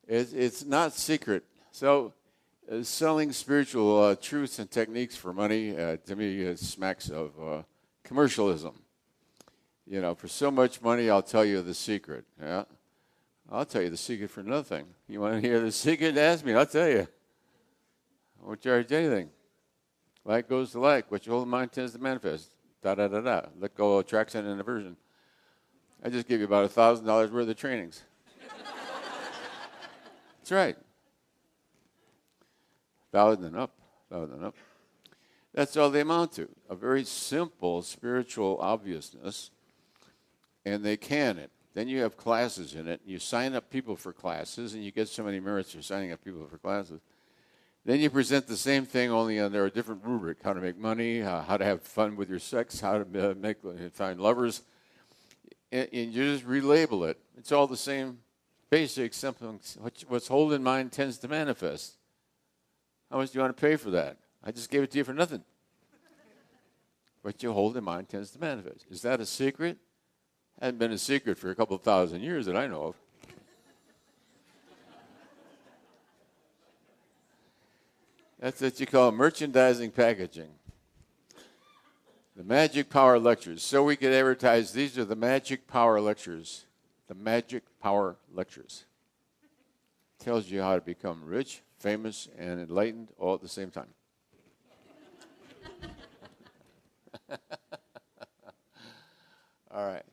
It's not secret. So, selling spiritual truths and techniques for money, to me, smacks of commercialism. You know, for so much money, I'll tell you the secret. Yeah, I'll tell you the secret for nothing. You want to hear the secret? Ask me. I'll tell you. I won't charge anything. Like goes to like. What you hold in mind tends to manifest. Da da da da. Let go of attraction and aversion. I just give you about $1,000 worth of trainings. That's right. 1,000 and up. 1,000 and up. That's all they amount to. A very simple spiritual obviousness. And they can it. Then you have classes in it. You sign up people for classes, and you get so many merits for signing up people for classes. Then you present the same thing, only under a different rubric: how to make money, how to have fun with your sex, how to find lovers. And you just relabel it. It's all the same basic, something. What's hold in mind tends to manifest. How much do you want to pay for that? I just gave it to you for nothing. What you hold in mind tends to manifest. Is that a secret? Hasn't been a secret for a couple of 1,000 years that I know of. That's what you call merchandising packaging. The Magic Power Lectures. So we could advertise, these are the Magic Power Lectures. The Magic Power Lectures. Tells you how to become rich, famous, and enlightened all at the same time. All right.